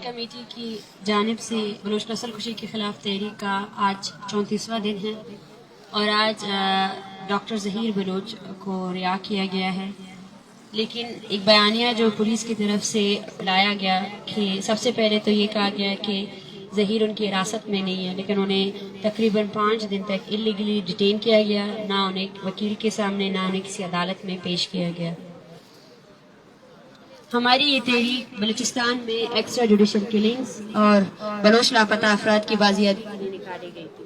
Committee کی جانب سے بلوچ نسل کشی کے خلاف تحریک کا آج 34واں دن ہے اور آج ڈاکٹر ظہیر بلوچ کو رہا کیا گیا ہے، لیکن ایک بیانیہ جو پولیس کی طرف سے لایا گیا کہ سب سے پہلے تو یہ کہا گیا کہ ظہیر ان کی حراست میں نہیں ہے، لیکن انہیں تقریباً 5 دن تک اللیگلی ڈیٹین کیا گیا، نہ انہیں وکیل کے سامنے نہ انہیں کسی عدالت میں پیش کیا گیا۔ ہماری یہ تحریک بلوچستان میں ایکسٹرا جوڈیشل کلنگز اور بلوچ لاپتہ افراد کی بازیابی کے لیے نکالی گئی تھی،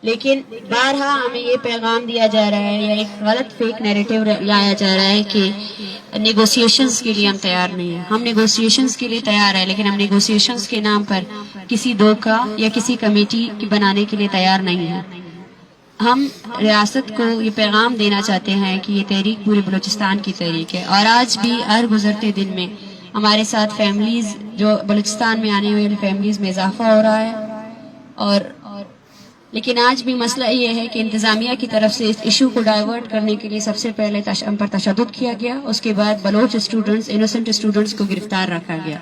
لیکن بارہا ہمیں یہ پیغام دیا جا رہا ہے یا ایک غلط فیک نیریٹو لایا جا رہا ہے کہ نیگوسیشنز کے لیے ہم تیار نہیں ہیں۔ ہم نیگوسیشنز کے لیے تیار ہیں، لیکن ہم نیگوسیشنز کے نام پر کسی دھوکہ یا کسی کمیٹی بنانے کے لیے تیار نہیں ہیں۔ ہم ریاست کو یہ پیغام دینا چاہتے ہیں کہ یہ تحریک پورے بلوچستان کی تحریک ہے، اور آج بھی ہر گزرتے دن میں ہمارے ساتھ فیملیز جو بلوچستان میں آنے والی فیملیز میں اضافہ ہو رہا ہے، لیکن آج بھی مسئلہ یہ ہے کہ انتظامیہ کی طرف سے اس ایشو کو ڈائیورٹ کرنے کے لیے سب سے پہلے ہم پر تشدد کیا گیا، اس کے بعد بلوچ اسٹوڈنٹس انوسنٹ اسٹوڈنٹس کو گرفتار رکھا گیا،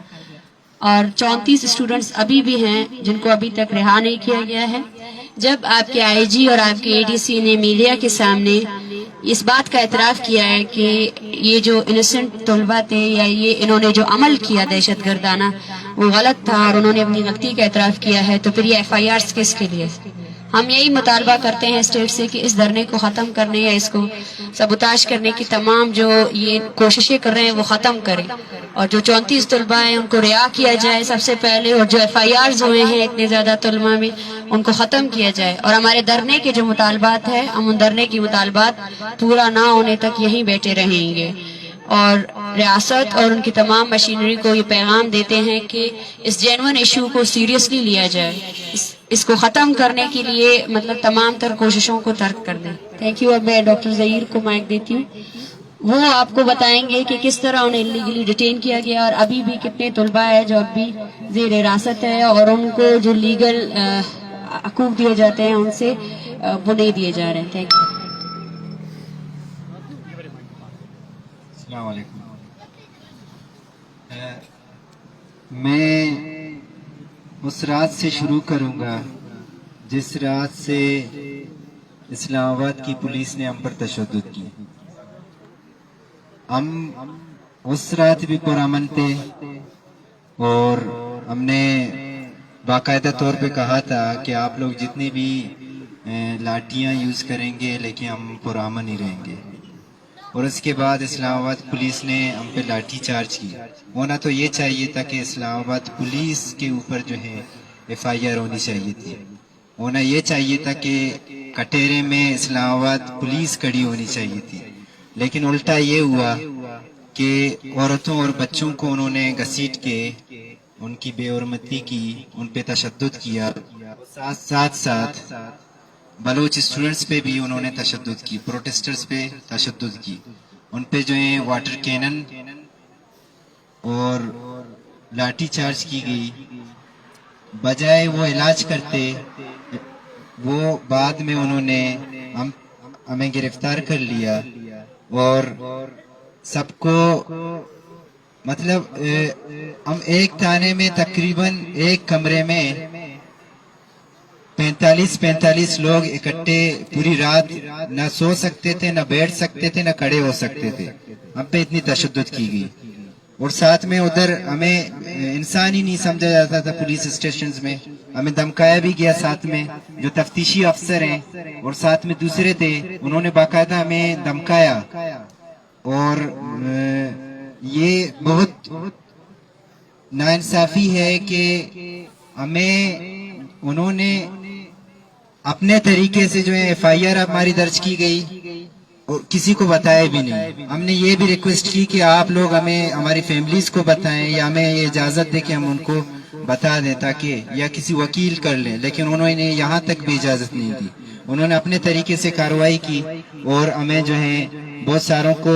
اور 34 اسٹوڈنٹس ابھی بھی ہیں جن کو ابھی تک رہا نہیں کیا گیا ہے۔ جب آپ کے آئی جی اور آپ کے اے ڈی سی نے میڈیا کے سامنے اس بات کا اعتراف کیا ہے کہ یہ جو انوسنٹ طلبہ تھے یا یہ انہوں نے جو عمل کیا دہشت گردانہ وہ غلط تھا اور انہوں نے اپنی غلطی کا اعتراف کیا ہے، تو پھر یہ ایف آئی آرز کس کے لیے؟ ہم یہی مطالبہ کرتے ہیں اسٹیٹ سے کہ اس دھرنے کو ختم کرنے یا اس کو سبوتاش کرنے کی تمام جو یہ کوششیں کر رہے ہیں وہ ختم کریں، اور جو 34 طلبہ ہیں ان کو رہا کیا جائے سب سے پہلے، اور جو ایف آئی آرز ہوئے ہیں اتنے زیادہ طلبہ میں ان کو ختم کیا جائے، اور ہمارے دھرنے کے جو مطالبات ہیں ہم ان دھرنے کی مطالبات پورا نہ ہونے تک یہیں بیٹھے رہیں گے، اور ریاست اور ان کی تمام مشینری کو یہ پیغام دیتے ہیں کہ اس جینون ایشو کو سیریسلی لیا جائے، اس کو ختم کرنے کے لیے مطلب تمام تر کوششوں کو ترک کر دیں۔ Thank you. اب میں ڈاکٹر ظہیر کو مائک دیتی ہوں، وہ آپ کو بتائیں گے کہ کس طرح انہیں لیگلی ڈیٹین کیا گیا اور ابھی بھی کتنے طلباء ہیں جو اب بھی زیر حراست ہے اور ان کو جو لیگل حقوق دیے جاتے ہیں ان سے وہ نہیں دیے جا رہے ہیں۔ Thank you. السلام علیکم۔ میں اس رات سے شروع کروں گا جس رات سے اسلام آباد کی پولیس نے ہم پر تشدد کی۔ ہم اس رات بھی پرامن تھے اور ہم نے باقاعدہ طور پہ کہا تھا کہ آپ لوگ جتنی بھی لاٹھیاں یوز کریں گے لیکن ہم پرامن ہی رہیں گے، اور اس کے بعد اسلام آباد پولیس نے ہم پہ لاٹھی چارج کی۔ ہونا تو یہ چاہیے تھا کہ اسلام آباد پولیس کے اوپر جو ہے ایف آئی آر ہونی چاہیے تھی، ہونا یہ چاہیے تھا کہ کٹہرے میں اسلام آباد پولیس کھڑی ہونی چاہیے تھی، لیکن الٹا یہ ہوا کہ عورتوں اور بچوں کو انہوں نے گھسیٹ کے ان کی بے حرمتی کی، ان پہ تشدد کیا، ساتھ ساتھ بلوچ اسٹوڈنٹس پہ بھی انہوں نے تشدد کی، پروٹیسٹرز پہ تشدد کی، ان پہ جو ہے واٹر کینن اور لاٹھی چارج کی گئی، بجائے وہ علاج کرتے وہ بعد میں انہوں نے ہمیں گرفتار کر لیا، اور سب کو مطلب ہم ایک تھانے میں تقریباً ایک کمرے میں 45 لوگ اکٹھے پوری رات نہ سو سکتے تھے، نہ بیٹھ سکتے تھے، نہ کھڑے ہو سکتے تھے، ہم پہ اتنی تشدد کی گئی، اور ساتھ میں ادھر ہمیں انسان ہی نہیں سمجھا جاتا تھا پولیس اسٹیشنز میں، ہمیں دھمکایا بھی گیا، ساتھ میں جو تفتیشی افسر ہیں اور ساتھ میں دوسرے تھے انہوں نے باقاعدہ ہمیں دھمکایا، اور یہ بہت ناانصافی ہے کہ ہمیں انہوں نے اپنے طریقے سے جو ہے ایف آئی آر ہماری درج کی گئی اور کسی کو بتایا بھی نہیں۔ ہم نے یہ بھی ریکویسٹ کی کہ آپ لوگ ہمیں ہماری فیملیز کو بتائیں یا ہمیں یہ اجازت دے کہ ہم ان کو بتا دیں تاکہ یا کسی وکیل کر لیں، لیکن انہوں نے یہاں تک بھی اجازت نہیں دی، انہوں نے اپنے طریقے سے کارروائی کی اور ہمیں جو ہے بہت ساروں کو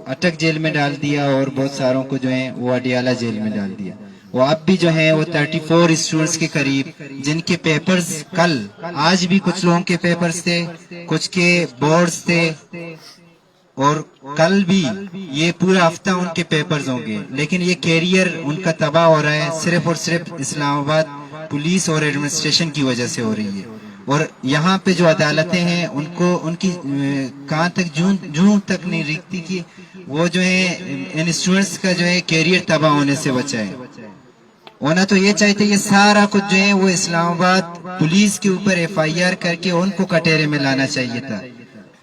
اٹک جیل میں ڈال دیا اور بہت ساروں کو جو ہے وہ اڈیالہ جیل میں ڈال دیا۔ وہ اب بھی جو ہیں وہ 34 اسٹوڈنٹس کے قریب جن کے پیپرز کل آج بھی کچھ لوگوں کے پیپرز تھے، کچھ کے بورڈز تھے، اور کل بھی یہ پورا ہفتہ ان کے پیپرز ہوں گے، لیکن یہ کیریئر ان کا تباہ ہو رہا ہے صرف اور صرف اسلام آباد پولیس اور ایڈمنسٹریشن کی وجہ سے ہو رہی ہے. اور یہاں پہ جو عدالتیں ہیں ان کی کہاں تک جون تک نہیں رکھتی کہ وہ جو ہے ان اسٹوڈنٹس کا جو ہے کیریئر تباہ ہونے سے بچائے. ہونا تو یہ چاہتے یہ سارا کچھ جو ہے وہ اسلام آباد پولیس کے اوپر FIR کر کے ان کو کٹہرے میں لانا چاہیے تھا،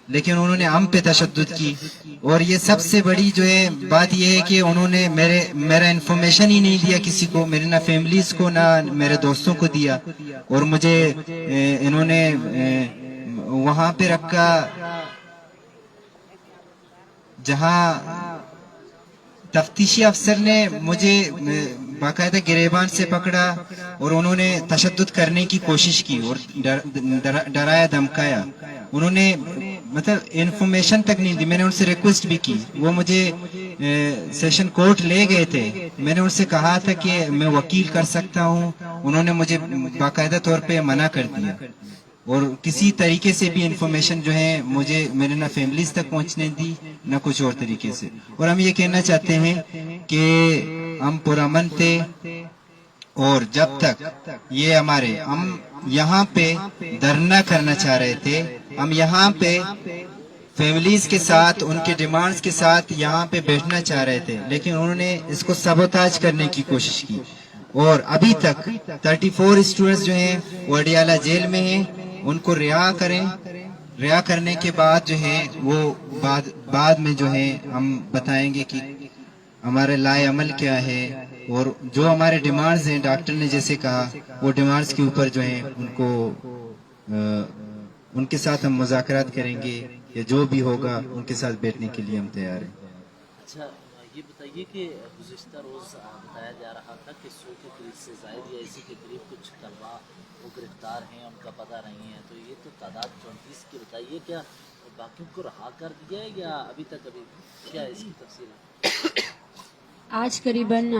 لیکن انہوں نے ہم پہ تشدد کی. اور یہ سب سے بڑی جو ہے بات یہ ہے کہ انہوں نے میرا انفارمیشن ہی نہیں دیا کسی کو، میرے نہ فیملیز کو نہ میرے دوستوں کو دیا. اور مجھے انہوں نے وہاں پہ رکھا جہاں تفتیشی افسر نے مجھے باقاعدہ گریبان سے پکڑا اور انہوں نے تشدد کرنے کی کوشش کی اور ڈرایا دھمکایا. انہوں نے مطلب انفارمیشن تک نہیں دی. میں نے ان سے ریکویسٹ بھی کی، وہ مجھے سیشن کورٹ لے گئے تھے. میں نے ان سے کہا تھا کہ میں وکیل کر سکتا ہوں، انہوں نے مجھے باقاعدہ طور پہ منع کر دیا. اور کسی طریقے سے بھی انفارمیشن جو ہے مجھے میرے نہ فیملیز تک پہنچنے دی نہ کچھ اور طریقے سے. اور ہم یہ کہنا چاہتے ہیں کہ ہم پرامن تھے، اور جب تک یہ ہم یہاں پہ دھرنا کرنا چاہ رہے تھے، ہم یہاں پہ فیملیز کے ساتھ ان کے ڈیمانڈز کے ساتھ یہاں پہ بیٹھنا چاہ رہے تھے، لیکن انہوں نے اس کو سبوتاج کرنے کی کوشش کی. اور ابھی تک 34 اسٹوڈنٹس جو ہیں وہ اڈیالہ جیل میں ہیں. ان کو رہا کریں. رہا کرنے کے بعد جو ہے وہ بعد میں جو ہے ہم بتائیں گے کہ ہمارے لائے عمل کیا ہے، اور جو ہمارے ڈیمانڈز ہیں ڈاکٹر نے جیسے کہا وہ ڈیمانڈز کے اوپر جو ہیں ان کے ساتھ ہم مذاکرات کریں گے، یا جو بھی ہوگا ان کے ساتھ بیٹھنے کے لیے ہم تیار ہیں. اچھا یہ بتائیے کہ گزشتہ روز بتایا جا رہا تھا کہ 100 کے قریب سے زائد یا اسی کے قریب کچھ طلبا وہ گرفتار ہیں، ان کا پتہ نہیں ہے. تو یہ تو تعداد 34 کی بتائیے، کیا باقیوں کو رہا کر دیا ہے یا ابھی کیا ہے اس کی تفصیل ہے؟ آج قریباً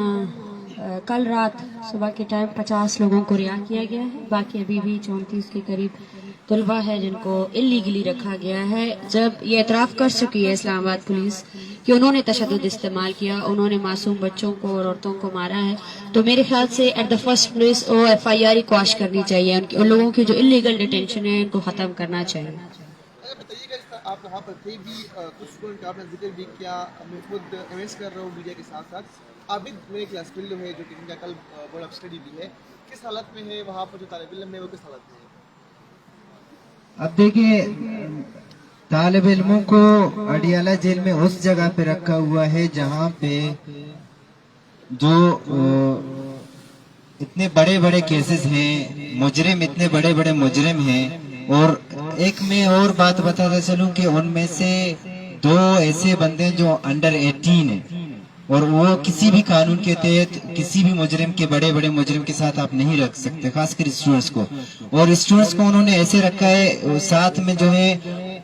کل رات صبح کے ٹائم 50 لوگوں کو رہا کیا گیا ہے. باقی ابھی بھی 34 کے قریب طلبہ ہے جن کو انلیگلی رکھا گیا ہے. جب یہ اعتراف کر چکی ہے اسلام آباد پولیس کہ انہوں نے تشدد استعمال کیا، انہوں نے معصوم بچوں کو اور عورتوں کو مارا ہے، تو میرے خیال سے at the first place FIR quash کرنی چاہیے. ان لوگوں کی جو انلیگل ڈیٹینشن ہے ان کو ختم کرنا چاہیے. بتائیے گا آپ وہاں پر تھے بھی، کچھ اسٹوڈنٹ کا آپ نے ذکر بھی کیا. میں خود ایمس کر رہا ہوں میڈیا کے ساتھ ساتھ. عابد میرے کلاس فیلڈ ہے جو کہ ان کا کل بورڈ آف اسٹڈی بھی ہے، کس حالت میں ہے وہاں پر جو طالب علم ہے وہ کس حالت میں ہے؟ اب دیکھیے طالب علموں کو اڈیالہ جیل میں اس جگہ پہ رکھا ہوا ہے جہاں پہ جو اتنے بڑے بڑے کیسز ہیں، مجرم اتنے بڑے بڑے مجرم ہیں. اور ایک میں اور بات بتاتا چلوں کہ ان میں سے 2 ایسے بندے جو انڈر 18 ہیں، اور وہ کسی بھی قانون کے تحت کسی بھی مجرم کے بڑے بڑے مجرم کے ساتھ آپ نہیں رکھ سکتے، خاص کر اسٹوڈنٹس کو. اور اسٹوڈنٹس کو انہوں نے ایسے رکھا ہے، ساتھ میں جو ہے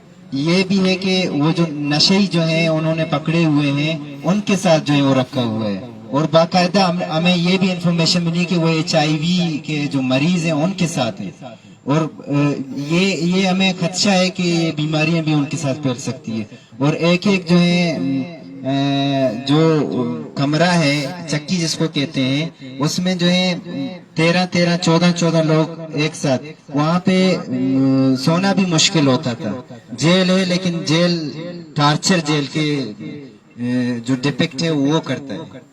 یہ بھی ہے کہ وہ جو نشئی جو ہیں انہوں نے پکڑے ہوئے ہیں ان کے ساتھ جو ہے وہ رکھا ہوا ہے. اور باقاعدہ ہمیں یہ بھی انفارمیشن ملی کہ وہ HIV کے جو مریض ہیں ان کے ساتھ ہیں. اور یہ ہمیں خدشہ ہے کہ یہ بیماریاں بھی ان کے ساتھ پھیل سکتی ہے. اور ایک جو ہے جو کمرہ ہے چکی جس کو کہتے ہیں، اس میں جو ہے 14 لوگ ایک ساتھ، وہاں پہ سونا بھی مشکل ہوتا تھا. جیل ہے لیکن جیل ٹارچر جیل کے جو ڈپکٹ ہے وہ کرتا ہے.